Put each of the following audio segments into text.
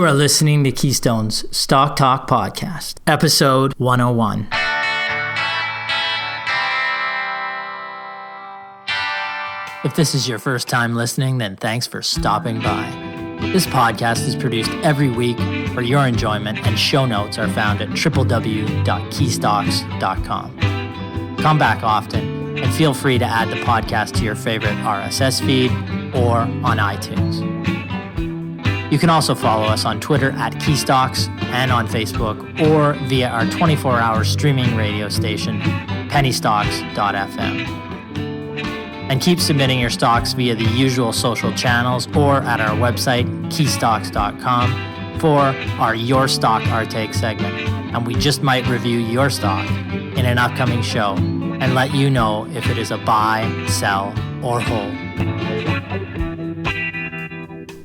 You are listening to KeyStone's Stock Talk Podcast, episode 101. If this is your first time listening, then thanks for stopping by. This podcast is produced every week for your enjoyment, and show notes are found at www.keystocks.com. Come back often, and feel free to add the podcast to your favorite RSS feed or on iTunes. You can also follow us on Twitter at KeyStocks and on Facebook or via our 24-hour streaming radio station, pennystocks.fm. And keep submitting your stocks via the usual social channels or at our website, keystocks.com, for our Your Stock Our Take segment. And we just might review your stock in an upcoming show and let you know if it is a buy, sell, or hold.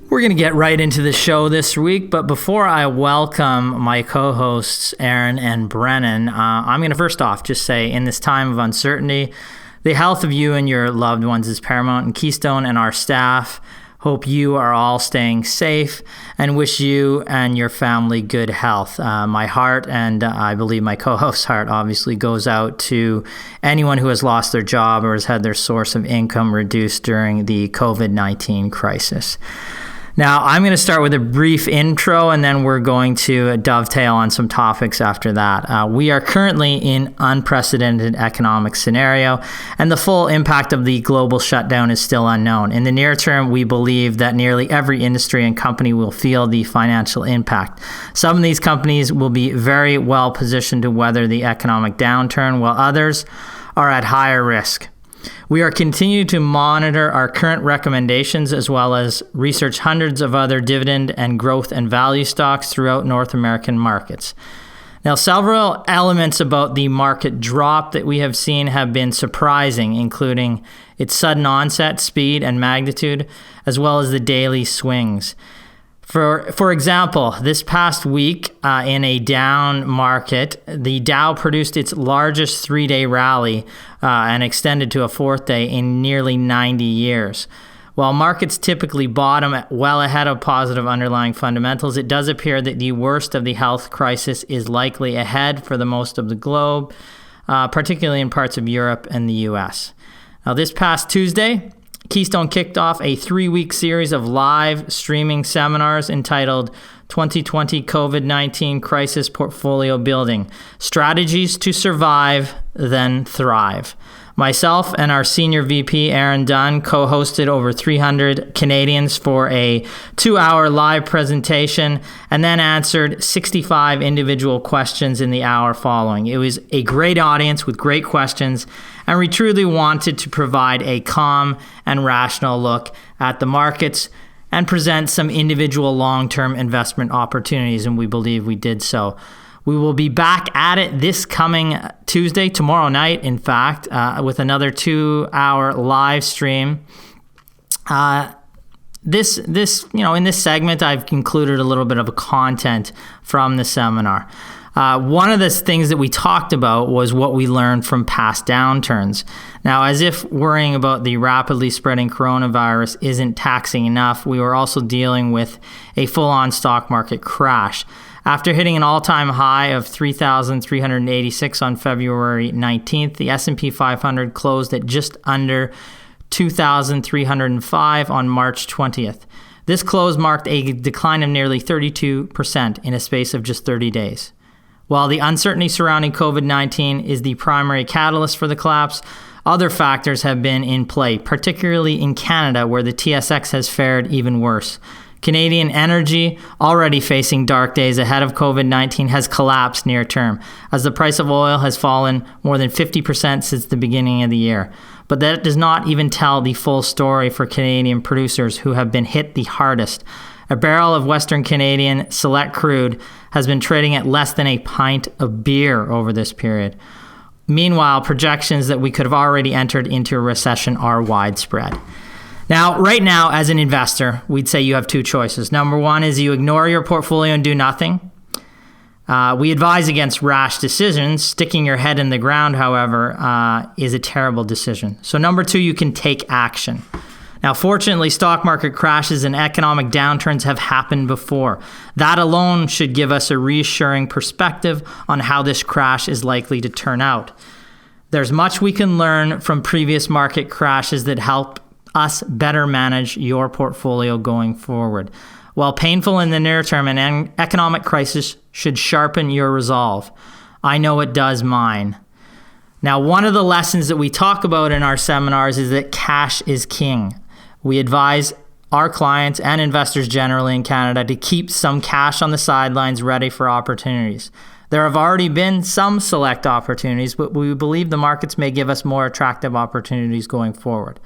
We're going to get right into the show this week, but before I welcome my co-hosts, Aaron and Brennan, I'm going to first off just say, in this time of uncertainty, the health of you and your loved ones is paramount, and KeyStone and our staff hope you are all staying safe and wish you and your family good health. My heart, and I believe my co-host's heart, obviously goes out to anyone who has lost their job or has had their source of income reduced during the COVID-19 crisis. Now, I'm going to start with a brief intro, and then we're going to dovetail on some topics after that. We are currently in unprecedented economic scenario, and the full impact of the global shutdown is still unknown. In the near term, we believe that nearly every industry and company will feel the financial impact. Some of these companies will be very well positioned to weather the economic downturn, while others are at higher risk. We are continuing to monitor our current recommendations as well as research hundreds of other dividend and growth and value stocks throughout North American markets. Now, several elements about the market drop that we have seen have been surprising, including its sudden onset, speed, and magnitude, as well as the daily swings. For example, this past week in a down market, the Dow produced its largest three-day rally and extended to a fourth day in nearly 90 years. While markets typically bottom well ahead of positive underlying fundamentals, it does appear that the worst of the health crisis is likely ahead for the most of the globe, particularly in parts of Europe and the US. Now, this past Tuesday, KeyStone kicked off a 3-week series of live streaming seminars entitled 2020 COVID-19 Crisis Portfolio Building: Strategies to Survive, Then Thrive. Myself and our senior VP, Aaron Dunn, co-hosted over 300 Canadians for a 2-hour live presentation and then answered 65 individual questions in the hour following. It was a great audience with great questions, and we truly wanted to provide a calm and rational look at the markets and present some individual long-term investment opportunities, and we believe we did so. We will be back at it this coming Tuesday, tomorrow night, in fact, with another 2-hour live stream. In this segment, I've included a little bit of a content from the seminar. One of the things that we talked about was what we learned from past downturns. Now, as if worrying about the rapidly spreading coronavirus isn't taxing enough, we were also dealing with a full-on stock market crash. After hitting an all-time high of 3,386 on February 19th, the S&P 500 closed at just under 2,305 on March 20th. This close marked a decline of nearly 32% in a space of just 30 days. While the uncertainty surrounding COVID-19 is the primary catalyst for the collapse, other factors have been in play, particularly in Canada, where the TSX has fared even worse. Canadian energy, already facing dark days ahead of COVID-19, has collapsed near term, as the price of oil has fallen more than 50% since the beginning of the year. But that does not even tell the full story for Canadian producers who have been hit the hardest. A barrel of Western Canadian Select crude has been trading at less than a pint of beer over this period. Meanwhile, projections that we could have already entered into a recession are widespread. Now, right now, as an investor, we'd say you have two choices. Number one is you ignore your portfolio and do nothing. We advise against rash decisions. Sticking your head in the ground, however, is a terrible decision. So number two, you can take action. Now, fortunately, stock market crashes and economic downturns have happened before. That alone should give us a reassuring perspective on how this crash is likely to turn out. There's much we can learn from previous market crashes that help us better manage your portfolio going forward. While painful in the near term, an economic crisis should sharpen your resolve. I know it does mine. Now, one of the lessons that we talk about in our seminars is that cash is king. We advise our clients and investors generally in Canada to keep some cash on the sidelines ready for opportunities. There have already been some select opportunities, but we believe the markets may give us more attractive opportunities going forward.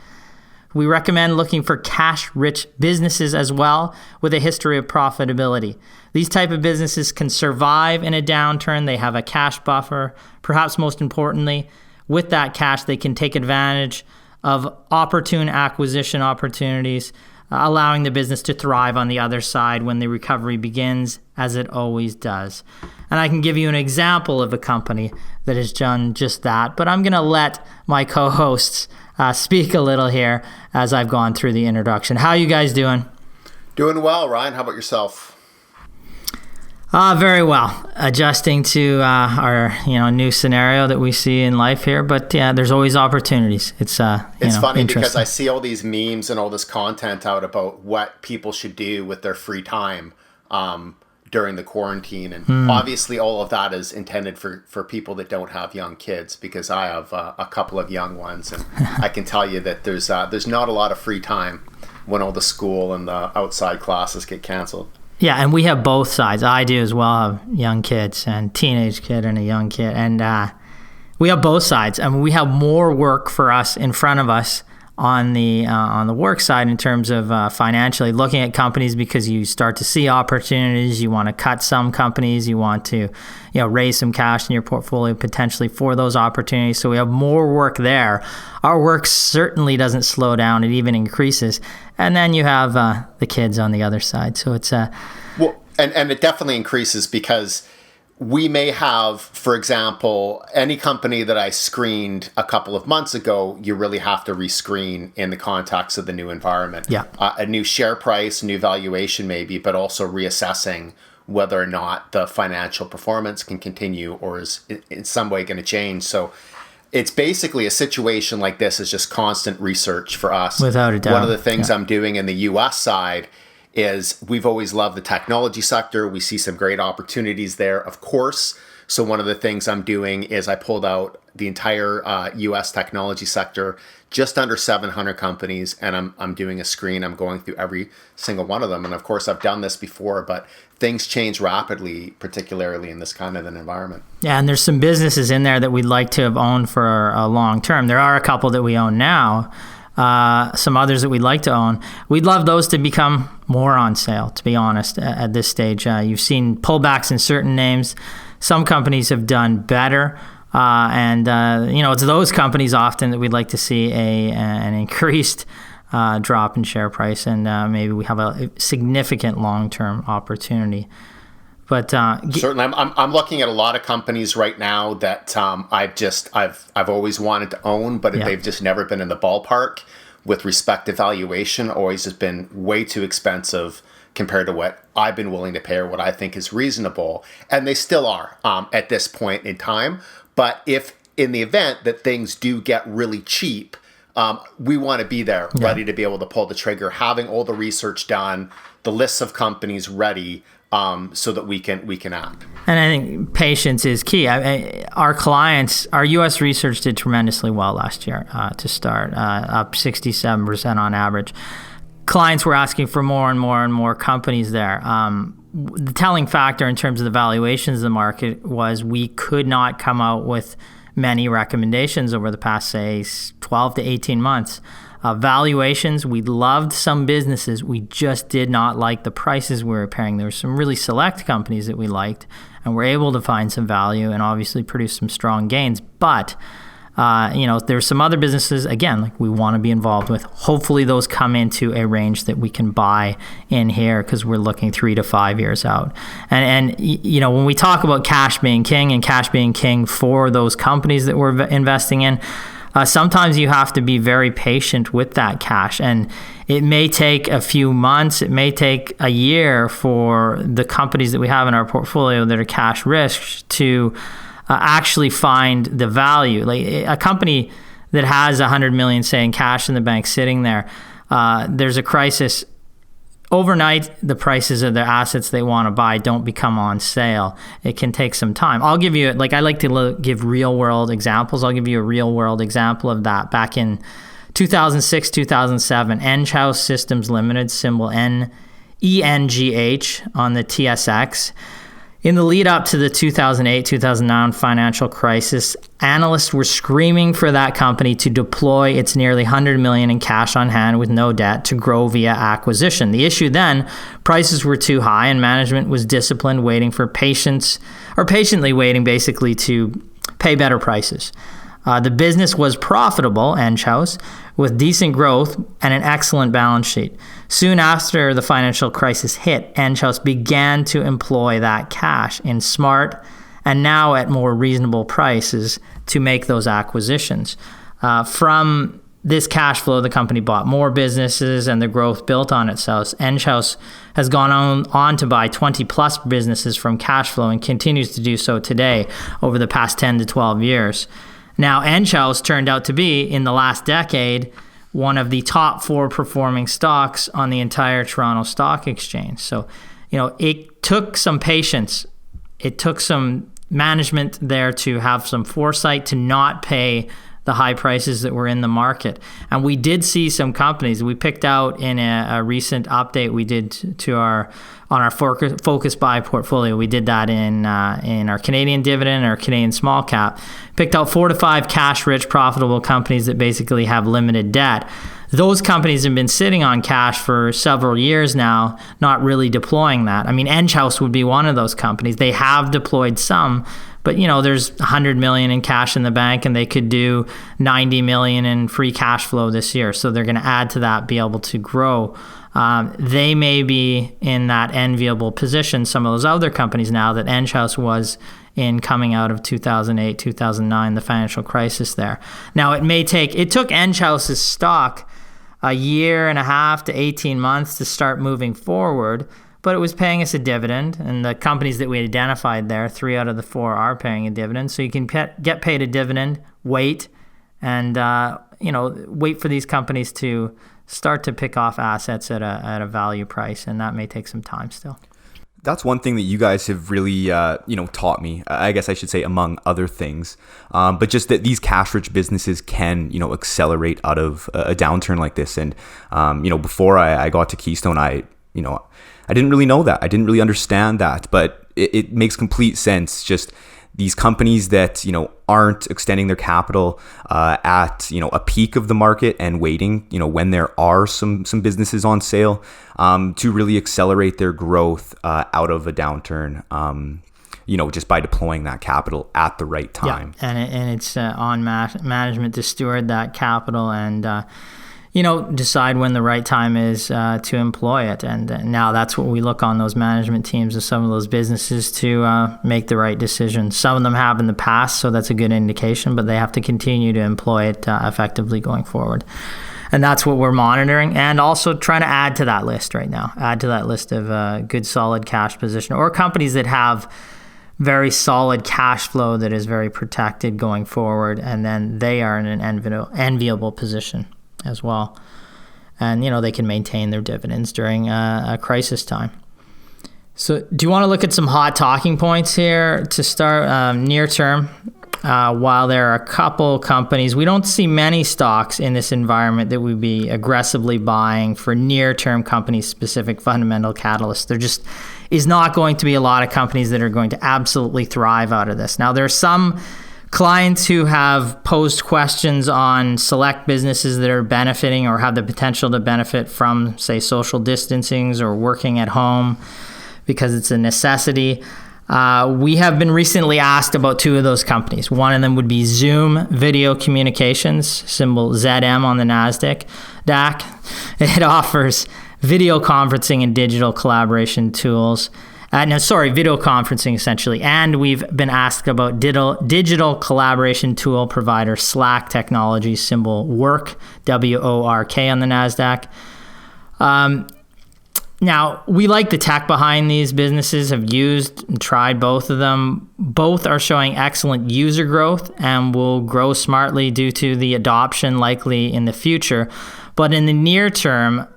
We recommend looking for cash-rich businesses as well with a history of profitability. These type of businesses can survive in a downturn. They have a cash buffer. Perhaps most importantly, with that cash, they can take advantage of opportune acquisition opportunities, allowing the business to thrive on the other side when the recovery begins, as it always does. And I can give you an example of a company that has done just that, but I'm going to let my co-hosts speak a little here as I've gone through the introduction. How are you guys doing? Doing well, Ryan. How about yourself? Very well. Adjusting to our new scenario that we see in life here, but yeah, there's always opportunities. It's funny because I see all these memes and all this content out about what people should do with their free time during the quarantine, and obviously all of that is intended for people that don't have young kids, because I have a couple of young ones, and I can tell you that there's not a lot of free time when all the school and the outside classes get canceled. Yeah, and we have both sides. I do as well, have young kids and teenage kid and a young kid. And we have both sides. I mean, we have more work for us in front of us on the work side in terms of financially looking at companies, because you start to see opportunities. You want to cut some companies. You want to raise some cash in your portfolio potentially for those opportunities. So we have more work there. Our work certainly doesn't slow down. It even increases. And then you have the kids on the other side. So it's well, and it definitely increases, because we may have, for example, any company that I screened a couple of months ago, you really have to rescreen in the context of the new environment. Yeah. A new share price, new valuation maybe, but also reassessing whether or not the financial performance can continue or is in some way going to change. So it's basically a situation like this is just constant research for us. Without a doubt. One of the things I'm doing in the US side is we've always loved the technology sector. We see some great opportunities there, of course. So one of the things I'm doing is I pulled out the entire US technology sector, just under 700 companies, and I'm doing a screen. I'm going through every single one of them. And of course, I've done this before, but things change rapidly, particularly in this kind of an environment. Yeah, and there's some businesses in there that we'd like to have owned for a long term. There are a couple that we own now. Some others that we'd like to own. We'd love those to become more on sale, to be honest, at this stage. You've seen pullbacks in certain names. Some companies have done better. It's those companies often that we'd like to see an increased drop in share price, and maybe we have a significant long-term opportunity. But certainly, I'm looking at a lot of companies right now that I've always wanted to own, but they've just never been in the ballpark with respect to valuation. Always has been way too expensive compared to what I've been willing to pay or what I think is reasonable, and they still are at this point in time. But if in the event that things do get really cheap, we want to be there, ready to be able to pull the trigger, having all the research done, the lists of companies ready. So that we can act. And I think patience is key. Our clients, our U.S. research did tremendously well last year to start, up 67% on average. Clients were asking for more and more and more companies there. The telling factor in terms of the valuations of the market was we could not come out with many recommendations over the past, say, 12 to 18 months. Valuations, we loved some businesses. We just did not like the prices we were paying. There were some really select companies that we liked, and we're able to find some value and obviously produce some strong gains. But, there's some other businesses, again, like we want to be involved with. Hopefully those come into a range that we can buy in here, because we're looking 3 to 5 years out. And when we talk about cash being king and cash being king for those companies that we're investing in, sometimes you have to be very patient with that cash. And it may take a few months, it may take a year for the companies that we have in our portfolio that are cash rich to actually find the value. Like a company that has 100 million, say, in cash in the bank sitting there, there's a crisis. Overnight, the prices of the assets they want to buy don't become on sale. It can take some time. I'll give you, I like to give real world examples. I'll give you a real world example of that. Back in 2006, 2007, Enghouse Systems Limited, symbol ENGH on the TSX. In the lead up to the 2008-2009 financial crisis, analysts were screaming for that company to deploy its nearly $100 million in cash on hand with no debt to grow via acquisition. The issue then, prices were too high and management was disciplined, patiently waiting basically to pay better prices. The business was profitable, Enghouse, with decent growth and an excellent balance sheet. Soon after the financial crisis hit, Enghouse began to employ that cash in smart and now at more reasonable prices to make those acquisitions. From this cash flow, the company bought more businesses and the growth built on itself. Enghouse has gone on to buy 20 plus businesses from cash flow and continues to do so today over the past 10 to 12 years. Now, Enghouse turned out to be, in the last decade, one of the top 4 performing stocks on the entire Toronto Stock Exchange. So, it took some patience. It took some management there to have some foresight to not pay the high prices that were in the market. And we did see some companies we picked out in a recent update we did on our focus buy portfolio. We did that in our Canadian dividend, our Canadian small cap. Picked out 4 to 5 cash rich profitable companies that basically have limited debt. Those companies have been sitting on cash for several years now, not really deploying that. I mean, Enghouse would be one of those companies. They have deployed some, but there's 100 million in cash in the bank and they could do 90 million in free cash flow this year. So they're going to add to that, be able to grow. They may be in that enviable position, some of those other companies now that Enghouse was in coming out of 2008, 2009, the financial crisis there. Now, it took Enghouse's stock a year and a half to 18 months to start moving forward, but it was paying us a dividend, and the companies that we identified there, 3 out of the 4 are paying a dividend. So you can get paid a dividend, wait, and wait for these companies to start to pick off assets at a value price, and that may take some time still. That's one thing that you guys have really, taught me, I guess I should say, among other things. But just that these cash-rich businesses can, accelerate out of a downturn like this. And, before I got to KeyStone, I didn't really know that. I didn't really understand that. But it makes complete sense. Just these companies that, aren't extending their capital at, a peak of the market and waiting, when there are some businesses on sale to really accelerate their growth out of a downturn, just by deploying that capital at the right time. Yeah, and it's on management to steward that capital and, decide when the right time is to employ it. And now that's what we look on those management teams of some of those businesses to make the right decision. Some of them have in the past, so that's a good indication, but they have to continue to employ it effectively going forward. And that's what we're monitoring and also trying to add to that list right now, add to that list of good, solid cash position or companies that have very solid cash flow that is very protected going forward. And then they are in an enviable position as well. And, they can maintain their dividends during a crisis time. So do you want to look at some hot talking points here to start near term? While there are a couple companies, we don't see many stocks in this environment that we'd be aggressively buying for near-term company-specific fundamental catalysts. There just is not going to be a lot of companies that are going to absolutely thrive out of this. Now, there are some clients who have posed questions on select businesses that are benefiting or have the potential to benefit from, say, social distancing or working at home because it's a necessity. We have been recently asked about 2 of those companies. One of them would be Zoom Video Communications, symbol ZM on the NASDAQ DAC. It offers video conferencing and digital collaboration tools. Video conferencing essentially. And we've been asked about digital collaboration tool provider Slack Technology, symbol WORK, WORK on the NASDAQ. Now, we like the tech behind these businesses, have used and tried both of them. Both are showing excellent user growth and will grow smartly due to the adoption likely in the future. But in the near term,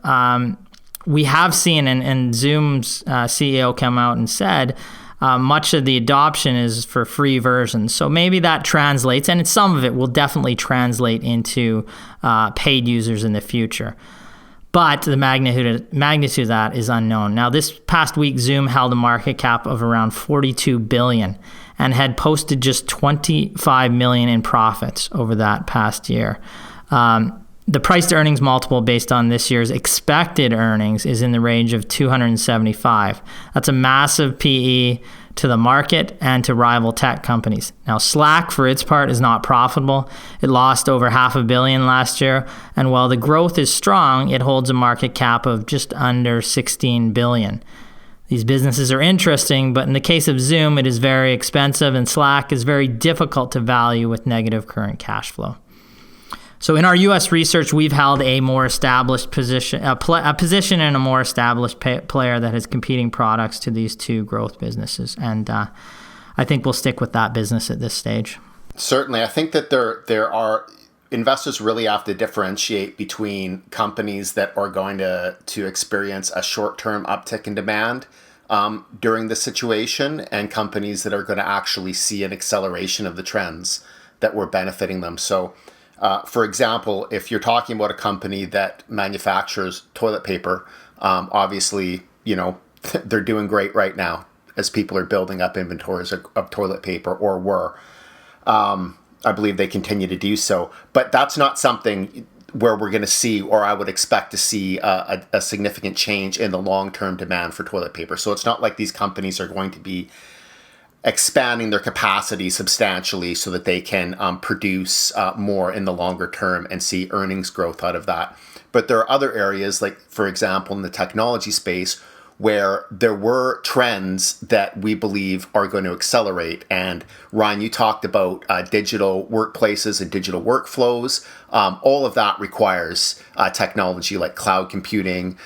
we have seen, and Zoom's CEO come out and said, much of the adoption is for free versions. So maybe that translates, and some of it will definitely translate into paid users in the future. But the magnitude of that is unknown. Now, this past week, Zoom held a market cap of around $42 billion and had posted just $25 million in profits over that past year. The price to earnings multiple based on this year's expected earnings is in the range of 275. That's a massive PE to the market and to rival tech companies. Now, Slack, for its part, is not profitable. It lost over $500 million last year, and while the growth is strong, it holds a market cap of just under $16 billion. These businesses are interesting, but in the case of Zoom, it is very expensive, and Slack is very difficult to value with negative current cash flow. So in our U.S. research, we've held a more established position, a position in a more established player that has competing products to these two growth businesses. And I think we'll stick with that business at this stage. Certainly. I think that there are investors really have to differentiate between companies that are going to experience a short-term uptick in demand during the situation and companies that are going to actually see an acceleration of the trends that were benefiting them. So, for example, if you're talking about a company that manufactures toilet paper, obviously, they're doing great right now as people are building up inventories of toilet paper, or were. I believe they continue to do so. But that's not something where we're going to see, or I would expect to see, a significant change in the long-term demand for toilet paper. So it's not like these companies are going to be expanding their capacity substantially so that they can produce more in the longer term and see earnings growth out of that. But there are other areas, like, for example, in the technology space, where there were trends that we believe are going to accelerate. And Ryan, you talked about digital workplaces and digital workflows. All of that requires technology like cloud computing,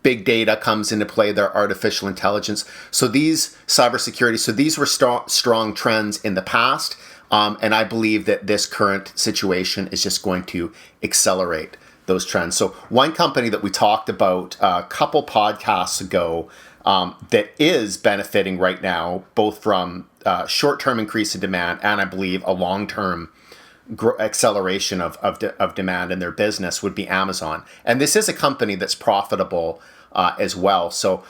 big data comes into play, their artificial intelligence. So these cybersecurity, these were strong trends in the past. And I believe that this current situation is just going to accelerate those trends. So one company that we talked about a couple podcasts ago that is benefiting right now, both from short-term increase in demand and I believe a long-term acceleration of demand in their business, would be Amazon. And this is a company that's profitable as well. So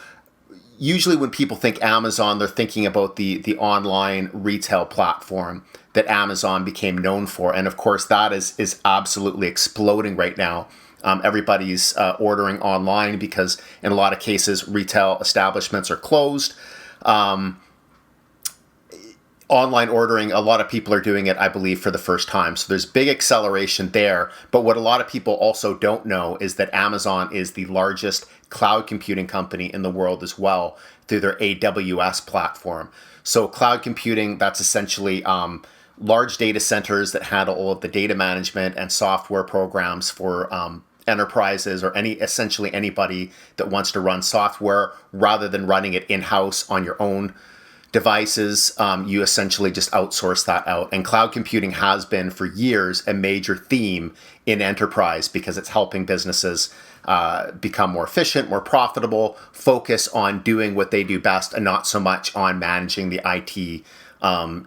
usually when people think Amazon, they're thinking about the online retail platform that Amazon became known for. And of course, that is absolutely exploding right now. Everybody's ordering online because in a lot of cases, retail establishments are closed. Online ordering, a lot of people are doing it, I believe, for the first time. So there's big acceleration there. But what a lot of people also don't know is that Amazon is the largest cloud computing company in the world as well through their AWS platform. So cloud computing, that's essentially large data centers that handle all of the data management and software programs for enterprises or essentially anybody that wants to run software rather than running it in-house on your own devices. You essentially just outsource that out. And cloud computing has been for years a major theme in enterprise because it's helping businesses become more efficient, more profitable, focus on doing what they do best and not so much on managing the IT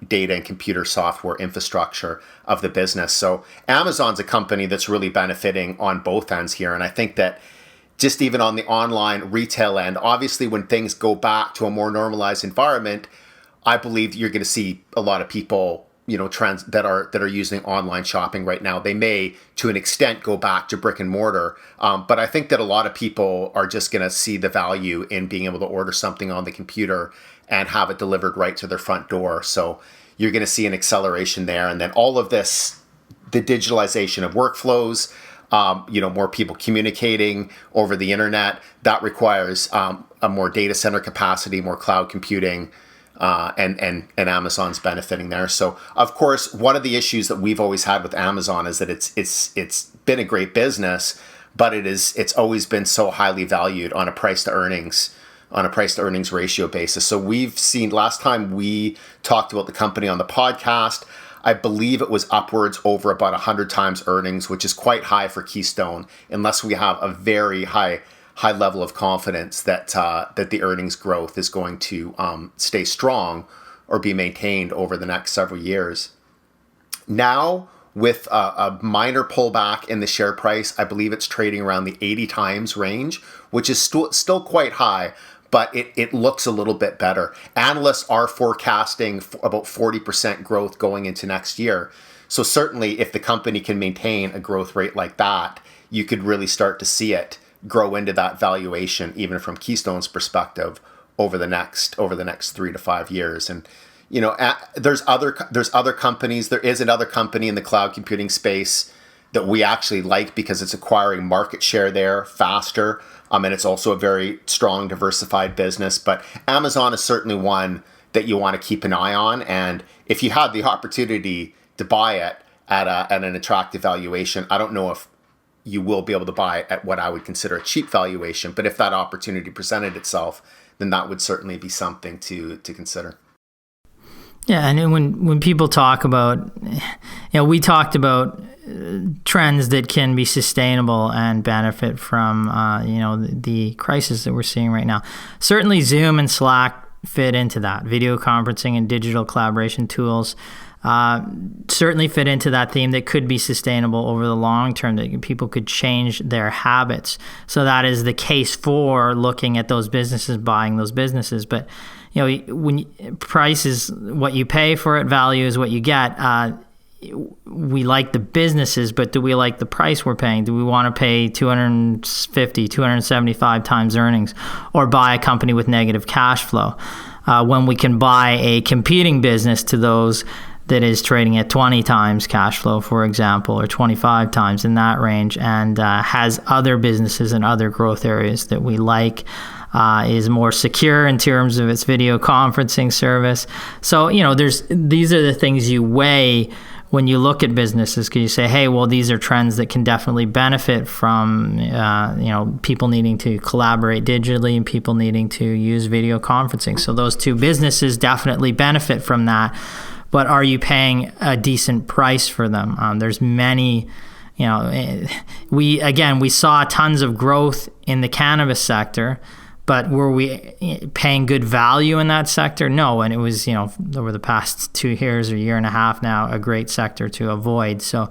data and computer software infrastructure of the business. So Amazon's a company that's really benefiting on both ends here. And I think that just even on the online retail end, obviously when things go back to a more normalized environment, I believe you're going to see a lot of people, trends that are using online shopping right now. They may, to an extent, go back to brick and mortar. But I think that a lot of people are just going to see the value in being able to order something on the computer and have it delivered right to their front door. So you're going to see an acceleration there. And then all of this, the digitalization of workflows, more people communicating over the internet, that requires a more data center capacity, more cloud computing, and Amazon's benefiting there. So of course, one of the issues that we've always had with Amazon is that it's been a great business, but it's always been so highly valued on a price to earnings ratio basis. So we've seen, last time we talked about the company on the podcast, I believe it was upwards over about 100 times earnings, which is quite high for KeyStone, unless we have a very high level of confidence that the earnings growth is going to stay strong or be maintained over the next several years. Now, with a minor pullback in the share price, I believe it's trading around the 80 times range, which is still quite high, but it looks a little bit better. Analysts are forecasting about 40% growth going into next year. So certainly if the company can maintain a growth rate like that, you could really start to see it grow into that valuation, even from KeyStone's perspective, over the next 3 to 5 years. And there's other companies. There is another company in the cloud computing space that we actually like because it's acquiring market share there faster. And it's also a very strong, diversified business. But Amazon is certainly one that you want to keep an eye on. And if you had the opportunity to buy it at an attractive valuation, I don't know if you will be able to buy it at what I would consider a cheap valuation. But if that opportunity presented itself, then that would certainly be something to consider. Yeah, and when people talk about, we talked about trends that can be sustainable and benefit from, the crisis that we're seeing right now. Certainly Zoom and Slack fit into that. Video conferencing and digital collaboration tools certainly fit into that theme that could be sustainable over the long term, that people could change their habits. So that is the case for looking at those businesses, buying those businesses. But when price is what you pay for it, value is what you get. We like the businesses, but do we like the price we're paying? Do we want to pay 250, 275 times earnings or buy a company with negative cash flow when we can buy a competing business to those that is trading at 20 times cash flow, for example, or 25 times in that range, and has other businesses and other growth areas that we like, is more secure in terms of its video conferencing service. So, these are the things you weigh when you look at businesses, because you say, hey, well, these are trends that can definitely benefit from, people needing to collaborate digitally and people needing to use video conferencing. So those two businesses definitely benefit from that. But are you paying a decent price for them? There's many, we saw tons of growth in the cannabis sector, but were we paying good value in that sector? No. And it was, over the past 2 years or year and a half now, a great sector to avoid. So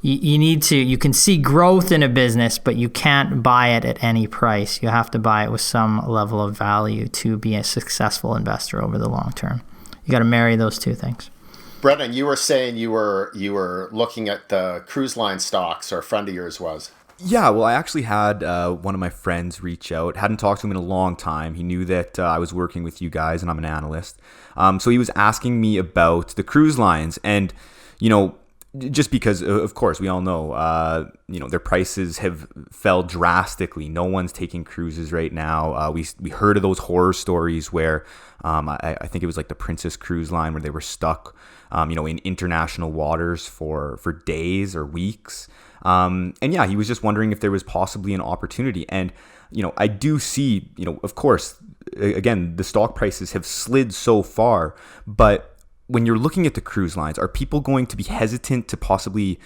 you can see growth in a business, but you can't buy it at any price. You have to buy it with some level of value to be a successful investor over the long term. You got to marry those two things. Brennan, you were saying you were looking at the cruise line stocks, or a friend of yours was. Yeah, well, I actually had one of my friends reach out. Hadn't talked to him in a long time. He knew that I was working with you guys and I'm an analyst. So he was asking me about the cruise lines. And, just because, of course, we all know, their prices have fell drastically. No one's taking cruises right now. We heard of those horror stories where I think it was like the Princess Cruise Line where they were stuck, in international waters for days or weeks. And yeah, he was just wondering if there was possibly an opportunity. And, I do see, of course, again, the stock prices have slid so far, but when you're looking at the cruise lines, are people going to be hesitant to possibly,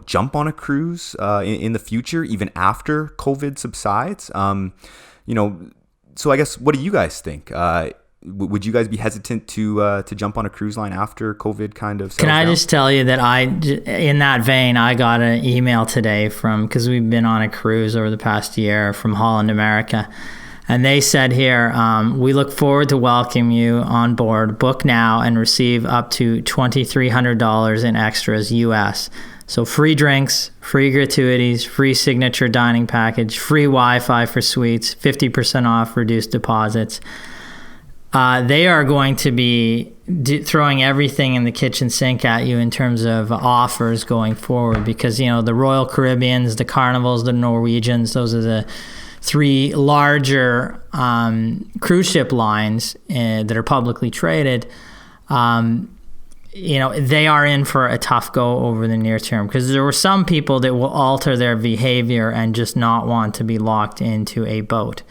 jump on a cruise in the future, even after COVID subsides? So I guess, what do you guys think? Would you guys be hesitant to jump on a cruise line after COVID kind of settles Can I down? just tell you that in that vein, I got an email today because we've been on a cruise over the past year from Holland America. And they said here, we look forward to welcoming you on board. Book now and receive up to $2,300 in extras US. So free drinks, free gratuities, free signature dining package, free Wi-Fi for suites, 50% off reduced deposits. They are going to be throwing everything in the kitchen sink at you in terms of offers going forward because, the Royal Caribbeans, the Carnivals, the Norwegians, those are the three larger cruise ship lines that are publicly traded, they are in for a tough go over the near term, because there were some people that will alter their behavior and just not want to be locked into a boat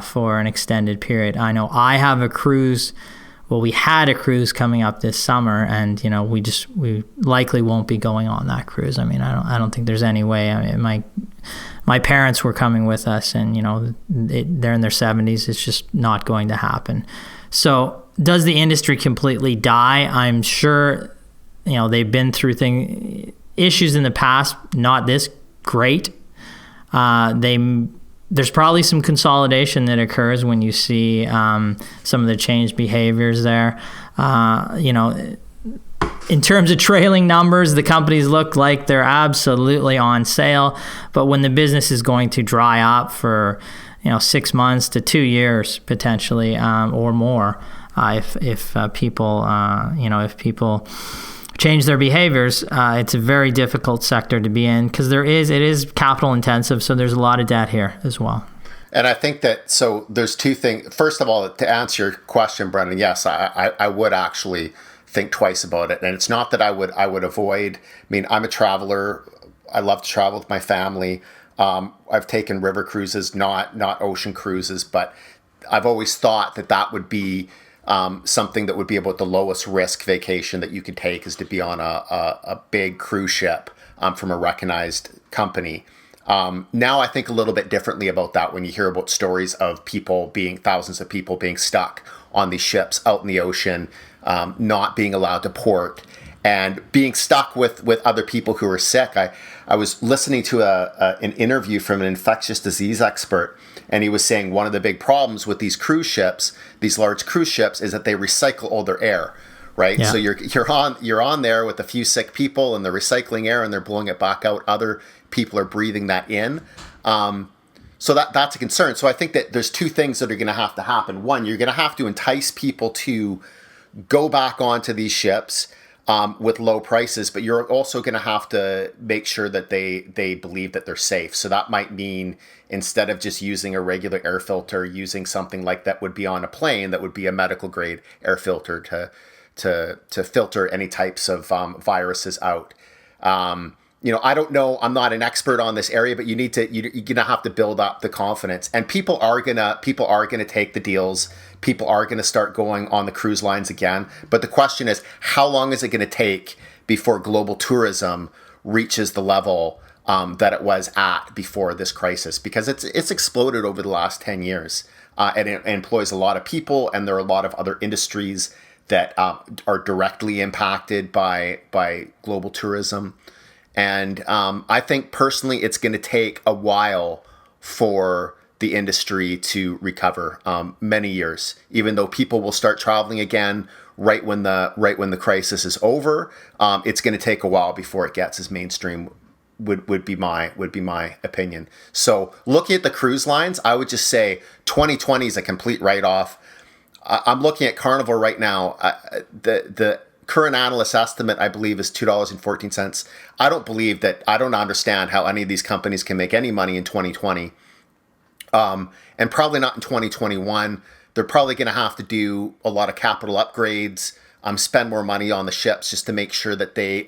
for an extended period. I know I have a cruise. Well, we had a cruise coming up this summer, and we likely won't be going on that cruise. I mean, I don't think there's any way. I mean, my parents were coming with us, and they're in their 70s. It's just not going to happen. So, does the industry completely die? I'm sure, they've been through issues in the past, not this great. There's probably some consolidation that occurs when you see some of the changed behaviors there. In terms of trailing numbers, the companies look like they're absolutely on sale. But when the business is going to dry up for 6 months to 2 years potentially, or more, if people change their behaviors, it's a very difficult sector to be in, because it is capital intensive, so there's a lot of debt here as well. And I think that, so there's two things. First of all, to answer your question, Brendan, yes, I would actually think twice about it. And it's not that I would avoid. I mean, I'm a traveler. I love to travel with my family. I've taken river cruises, not ocean cruises, but I've always thought that would be something that would be about the lowest risk vacation that you could take, is to be on a big cruise ship from a recognized company. Now I think a little bit differently about that when you hear about stories of thousands of people being stuck on these ships out in the ocean, not being allowed to port, and being stuck with other people who are sick. I was listening to an interview from an infectious disease expert, and he was saying one of the big problems with these cruise ships, these large cruise ships, is that they recycle all their air, right? Yeah. So you're on there with a few sick people, and they're recycling air, and they're blowing it back out. Other people are breathing that in. So that's a concern. So I think that there's two things that are going to have to happen. One, you're going to have to entice people to go back onto these ships with low prices, but you're also going to have to make sure that they believe that they're safe. So that might mean, instead of just using a regular air filter, using something like that would be on a plane, that would be a medical grade air filter to filter any types of viruses out. I don't know. I'm not an expert on this area, but you're gonna have to build up the confidence, and people are gonna take the deals. People are gonna start going on the cruise lines again. But the question is, how long is it gonna take before global tourism reaches the level that it was at before this crisis? Because it's exploded over the last 10 years, and it employs a lot of people, and there are a lot of other industries that are directly impacted by global tourism. And I think personally, it's going to take a while for the industry to recover, many years. Even though people will start traveling again right when the crisis is over, it's going to take a while before it gets as mainstream. Would be my opinion. So looking at the cruise lines, I would just say 2020 is a complete write-off. I'm looking at Carnival right now. The current analyst estimate, I believe, is $2.14. I don't understand how any of these companies can make any money in 2020, and probably not in 2021. They're probably going to have to do a lot of capital upgrades, spend more money on the ships, just to make sure that they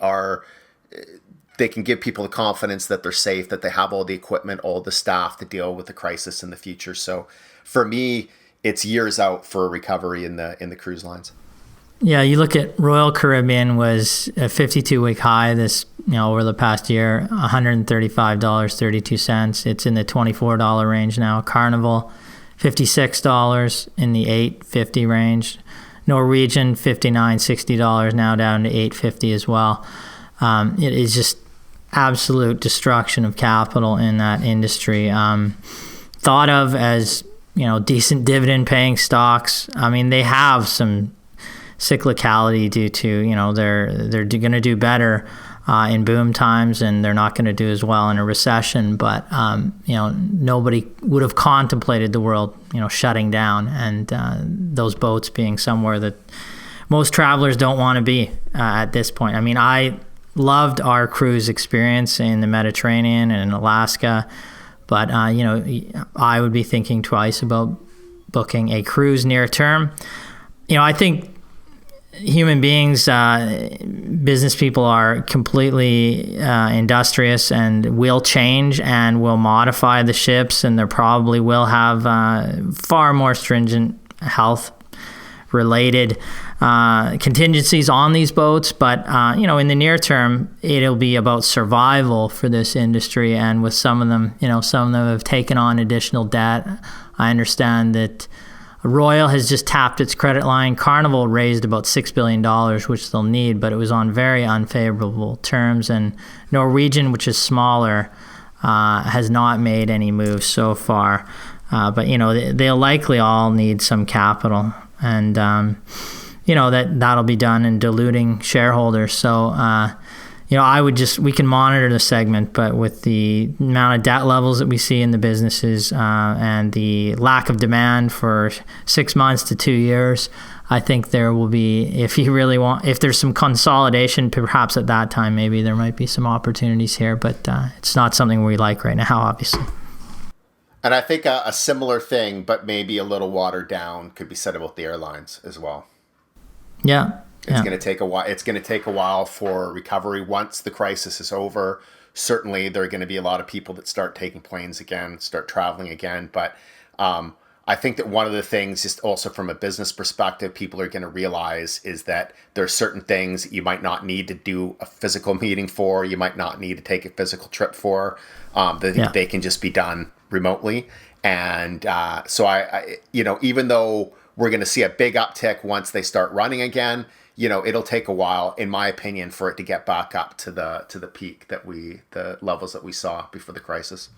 can give people the confidence that they're safe, that they have all the equipment, all the staff to deal with the crisis in the future. So for me, it's years out for a recovery in the cruise lines. Yeah, you look at Royal Caribbean was a 52-week high over the past year, $135.32. It's in the $24 range now. Carnival, $56 in the $8.50 range. Norwegian, $59-60 now, down to $8.50 as well. It is just absolute destruction of capital in that industry. Thought of as decent dividend paying stocks. I mean, they have some cyclicality due to they're going to do better in boom times, and they're not going to do as well in a recession. But nobody would have contemplated the world shutting down, and those boats being somewhere that most travelers don't want to be at this point. I mean, I loved our cruise experience in the Mediterranean and in Alaska, But, I would be thinking twice about booking a cruise near term. I think human beings, business people are completely industrious and will change and will modify the ships, and they probably will have far more stringent health related contingencies on these boats. But in the near term, it'll be about survival for this industry. And with some of them have taken on additional debt. I understand that Royal has just tapped its credit line. Carnival raised about $6 billion, which they'll need, but it was on very unfavorable terms. And Norwegian, which is smaller, has not made any moves so far. But they'll likely all need some capital, and that'll be done in diluting shareholders. So we can monitor the segment, but with the amount of debt levels that we see in the businesses and the lack of demand for 6 months to 2 years, I think there will be, if there's some consolidation, perhaps at that time, maybe there might be some opportunities here, but it's not something we like right now, obviously. And I think a similar thing, but maybe a little watered down, could be said about the airlines as well. Yeah. It's going to take a while. It's going to take a while for recovery once the crisis is over. Certainly, there are going to be a lot of people that start taking planes again, start traveling again. But I think that one of the things, just also from a business perspective, people are going to realize is that there are certain things you might not need to do a physical meeting for. You might not need to take a physical trip for. They can just be done remotely. And so I even though we're going to see a big uptick once they start running again, it'll take a while, in my opinion, for it to get back up to the peak the levels that we saw before the crisis.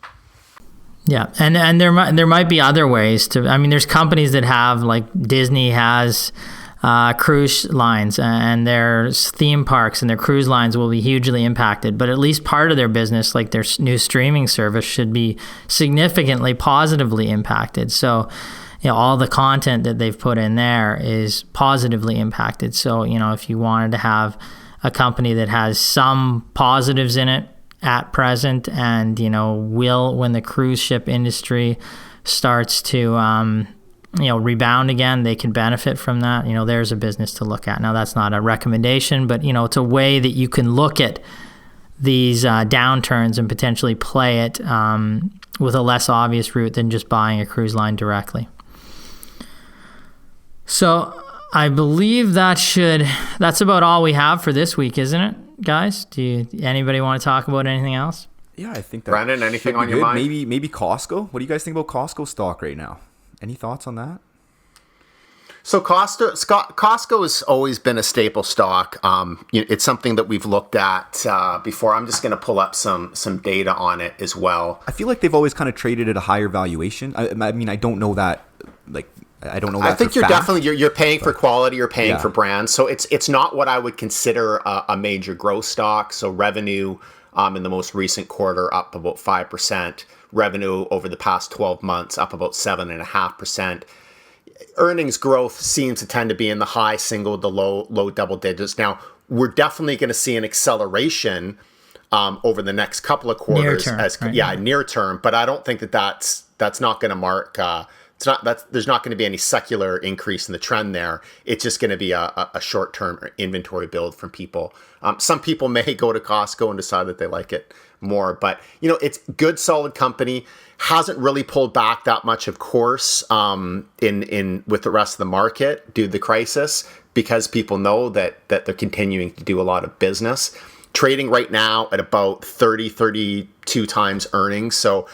Yeah, and there might be other ways to. I mean, there's companies that have, like Disney has cruise lines, and their theme parks and their cruise lines will be hugely impacted. But at least part of their business, like their new streaming service, should be significantly positively impacted. So, all the content that they've put in there is positively impacted. So, if you wanted to have a company that has some positives in it at present, and, when the cruise ship industry starts to, rebound again, they can benefit from that. There's a business to look at. Now, that's not a recommendation, but, it's a way that you can look at these downturns and potentially play it with a less obvious route than just buying a cruise line directly. So I believe that's about all we have for this week, isn't it, guys? Anybody want to talk about anything else? Yeah, I think that. Brandon, anything on your mind? Maybe Costco. What do you guys think about Costco stock right now? Any thoughts on that? So Costco has always been a staple stock. It's something that we've looked at before. I'm just going to pull up some data on it as well. I feel like they've always kind of traded at a higher valuation. I mean, I don't know that. I don't know that. I think you're paying for quality, you're paying for brands. So it's not what I would consider a major growth stock. So revenue in the most recent quarter up about 5%. Revenue over the past 12 months up about 7.5%. Earnings growth seems to tend to be in the high single to low double digits. Now, we're definitely going to see an acceleration over the next couple of quarters. Near term. But I don't think that's not going to mark. There's not going to be any secular increase in the trend there. It's just going to be a short-term inventory build from people. Some people may go to Costco and decide that they like it more, but it's good, solid company. Hasn't really pulled back that much, of course, in with the rest of the market due to the crisis, because people know that they're continuing to do a lot of business. Trading right now at about 32 times earnings, so.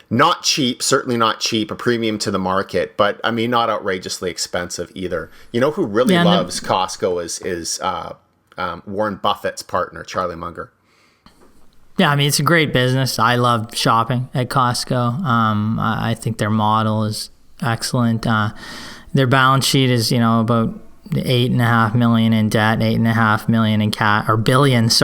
Not cheap, certainly not cheap, a premium to the market, but I mean, not outrageously expensive either. Who really loves Costco is Warren Buffett's partner, Charlie Munger. Yeah, I mean, it's a great business. I love shopping at Costco. I think their model is excellent. Their balance sheet is, about $8.5 million in debt, $8.5 million in cash, or billions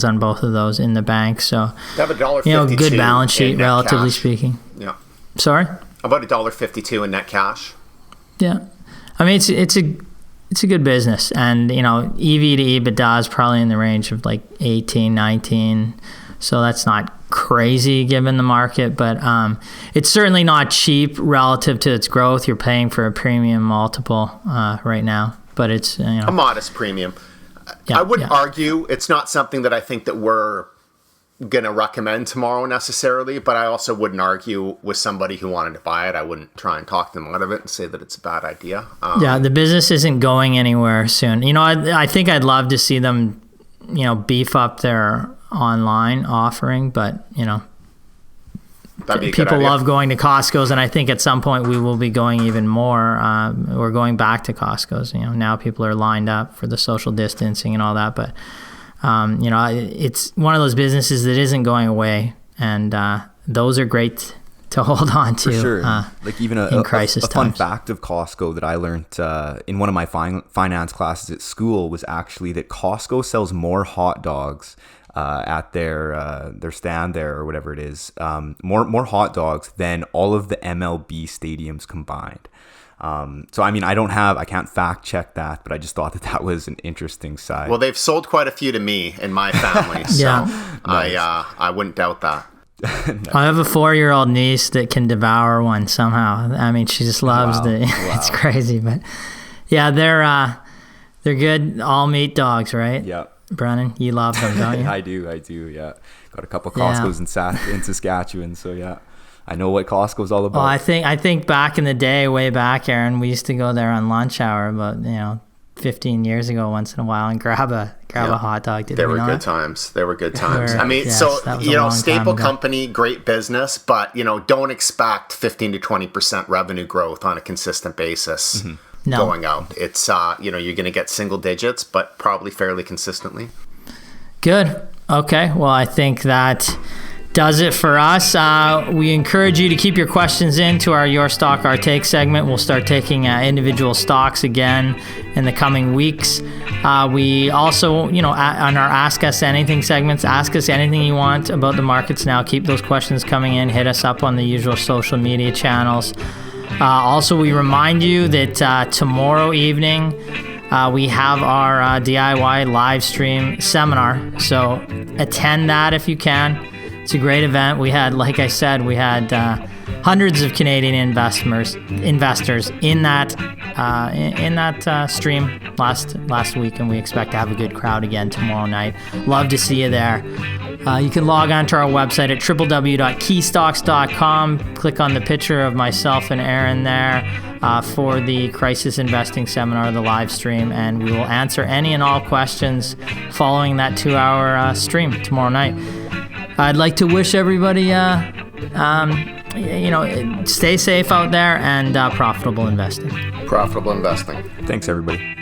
on both of those in the bank. So they have $1.52. Good balance sheet, relatively speaking. Yeah. Sorry? About $1.52 in net cash. Yeah. I mean, it's a good business, and EV to EBITDA is probably in the range of like 18, 19. So that's not crazy given the market, but it's certainly not cheap relative to its growth. You're paying for a premium multiple right now, but it's a modest premium. I wouldn't argue it's not something that I think that we're going to recommend tomorrow necessarily, but I also wouldn't argue with somebody who wanted to buy it. I wouldn't try and talk them out of it and say that it's a bad idea. The business isn't going anywhere soon. I think I'd love to see them, beef up their online offering, but people love going to Costco's, and I think at some point we will be going even more. We're going back to Costco's. Now people are lined up for the social distancing and all that, but it's one of those businesses that isn't going away, and those are great to hold on to. For sure. Like even a fun fact of Costco that I learned in one of my finance classes at school was actually that Costco sells more hot dogs at their stand there or whatever it is, more hot dogs than all of the MLB stadiums combined. So I can't fact check that, but I just thought that was an interesting side. Well, they've sold quite a few to me in my family, so nice. I wouldn't doubt that. Nice. I have a 4-year-old niece that can devour one somehow. I mean, she just loves it's crazy, but yeah, they're good all meat dogs, right? Yeah. Brennan, you love them, don't you? I do, yeah. Got a couple Costco's in Saskatchewan, so yeah. I know what Costco's all about. Well, I think back in the day, way back, Aaron, we used to go there on lunch hour about 15 years ago once in a while and grab a hot dog. They were good times. Staple company, great business, but don't expect 15 to 20% revenue growth on a consistent basis. Mm-hmm. No. Going out. It's you're going to get single digits, but probably fairly consistently. Good. Okay. Well, I think that does it for us. We encourage you to keep your questions in to our Your Stock, Our Take segment. We'll start taking individual stocks again in the coming weeks. We also, on our Ask Us Anything segments, ask us anything you want about the markets now. Keep those questions coming in. Hit us up on the usual social media channels. Also, we remind you that tomorrow evening we have our DIY live stream seminar. So attend that if you can. It's a great event. We had, like I said, hundreds of Canadian investors in that stream last week, and we expect to have a good crowd again tomorrow night. Love to see you there. You can log on to our website at www.keystocks.com. Click on the picture of myself and Aaron there for the Crisis Investing Seminar, the live stream, and we will answer any and all questions following that 2-hour stream tomorrow night. I'd like to wish everybody, stay safe out there and profitable investing. Profitable investing. Thanks, everybody.